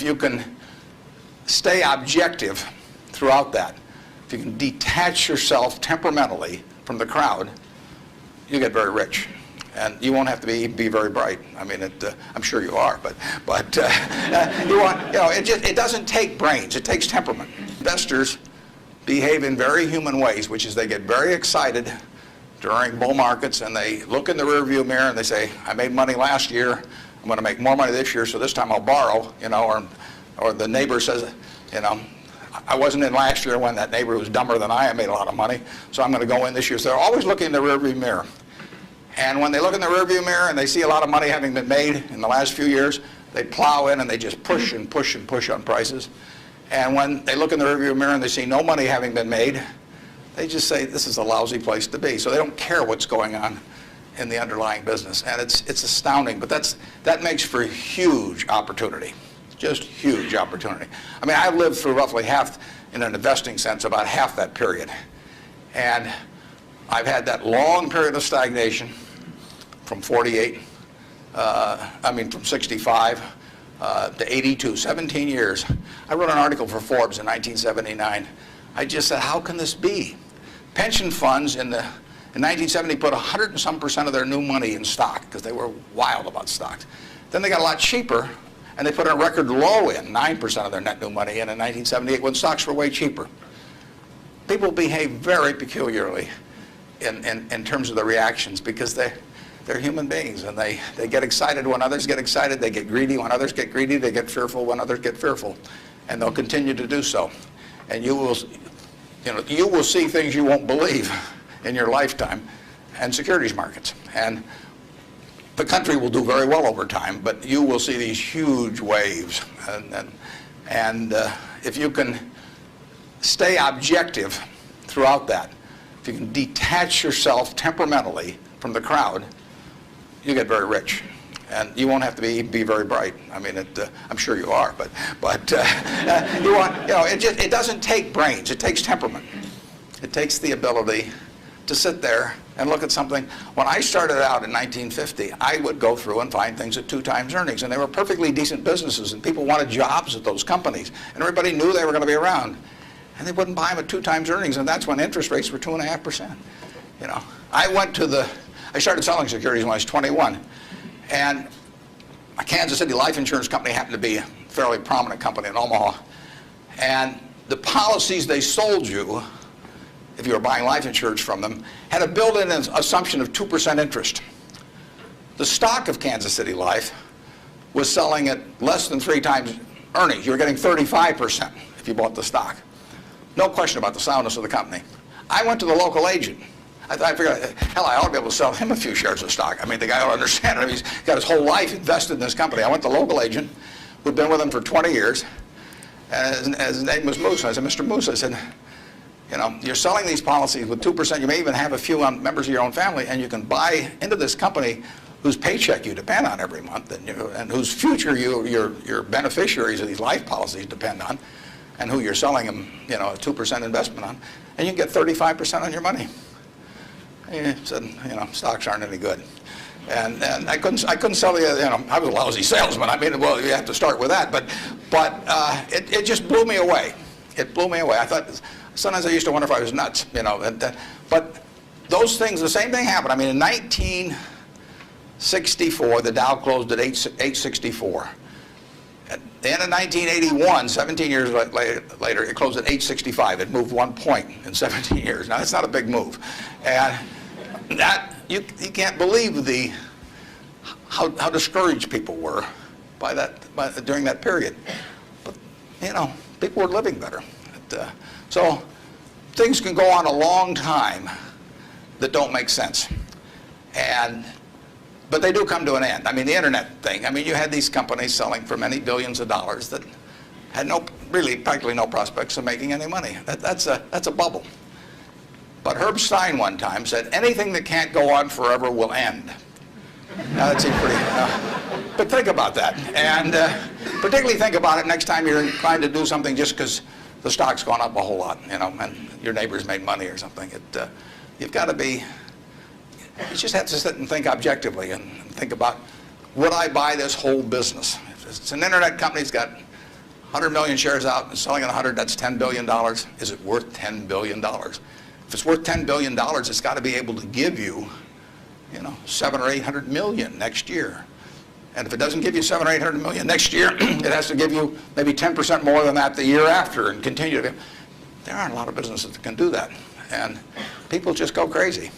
if you can stay objective throughout that, if you can detach yourself temperamentally from the crowd, you get very rich. And you won't have to be very bright. I mean, I'm sure you are, but it doesn't take brains. It takes temperament. Investors behave in very human ways, which is they get very excited during bull markets, and they look in the rearview mirror and they say, I made money last year. I'm going to make more money this year, so this time I'll borrow. Or the neighbor says, I wasn't in last year when that neighbor who was dumber than I made a lot of money, so I'm going to go in this year. So they're always looking in the rearview mirror. And when they look in the rearview mirror and they see a lot of money having been made in the last few years, they plow in and they just push and push and push on prices. And when they look in the rearview mirror and they see no money having been made, they just say, this is a lousy place to be. So they don't care what's going on in the underlying business. And it's astounding, but that makes for huge opportunity, just huge opportunity. I mean, I've lived through roughly half, in an investing sense, about half that period. And I've had that long period of stagnation from 65 to 82, 17 years. I wrote an article for Forbes in 1979. I just said, how can this be? Pension funds in 1970 put 100 and some % of their new money in stock because they were wild about stocks. Then they got a lot cheaper, and they put a record low in, 9% of their net new money in 1978 when stocks were way cheaper. People behave very peculiarly in terms of the reactions because they're human beings, and they get excited when others get excited, they get greedy when others get greedy, they get fearful when others get fearful, and they'll continue to do so. And you will see things you won't believe in your lifetime and securities markets. And the country will do very well over time, but you will see these huge waves. And if you can stay objective throughout that, if you can detach yourself temperamentally from the crowd, you get very rich. And you won't have to be very bright. I mean, I'm sure you are, but it doesn't take brains. It takes temperament. It takes the ability to sit there and look at something. When I started out in 1950, I would go through and find things at 2 times earnings, and they were perfectly decent businesses, and people wanted jobs at those companies, and everybody knew they were going to be around, and they wouldn't buy them at 2 times earnings, and that's when interest rates were 2.5%. I started selling securities when I was 21, and a Kansas City life insurance company happened to be a fairly prominent company in Omaha, and the policies they sold you, if you were buying life insurance from them, had a built-in assumption of 2% interest. The stock of Kansas City Life was selling at less than 3 times earnings. You were getting 35% if you bought the stock. No question about the soundness of the company. I went to the local agent. I figured, hell, I ought to be able to sell him a few shares of stock. I mean, the guy ought to understand it. I mean, he's got his whole life invested in this company. I went to the local agent who'd been with him for 20 years, and his name was Moose. And I said, Mr. Moose, I said, you're selling these policies with 2%. You may even have a few members of your own family, and you can buy into this company whose paycheck you depend on every month, and whose future your beneficiaries of these life policies depend on, and who you're selling them, a 2% investment on, and you can get 35% on your money. He said, stocks aren't any good. And I couldn't sell you, I was a lousy salesman. I mean, well, you have to start with that. But it just blew me away. It blew me away. I thought, sometimes I used to wonder if I was nuts, But those things, the same thing happened. I mean, in 1964, the Dow closed at 864. At the end of 1981, 17 years later, it closed at 865. It moved 1 point in 17 years. Now, that's not a big move. And that, you can't believe how discouraged people were during that period. But, people were living better. So things can go on a long time that don't make sense. But they do come to an end. I mean, the internet thing, you had these companies selling for many billions of dollars that had practically no prospects of making any money. That's a bubble. But Herb Stein one time said, anything that can't go on forever will end. Now that seems pretty, but think about that. And particularly think about it next time you're inclined to do something just because the stock's gone up a whole lot, and your neighbor's made money or something. You've got to be, you just have to sit and think objectively and think about, would I buy this whole business? If it's an internet company, it's got 100 million shares out and selling at 100, that's $10 billion. Is it worth $10 billion? If it's worth $10 billion, it's got to be able to give you, 700 or 800 million next year. And if it doesn't give you 700 or 800 million next year, it has to give you maybe 10% more than that the year after and continue to. There aren't a lot of businesses that can do that. And people just go crazy.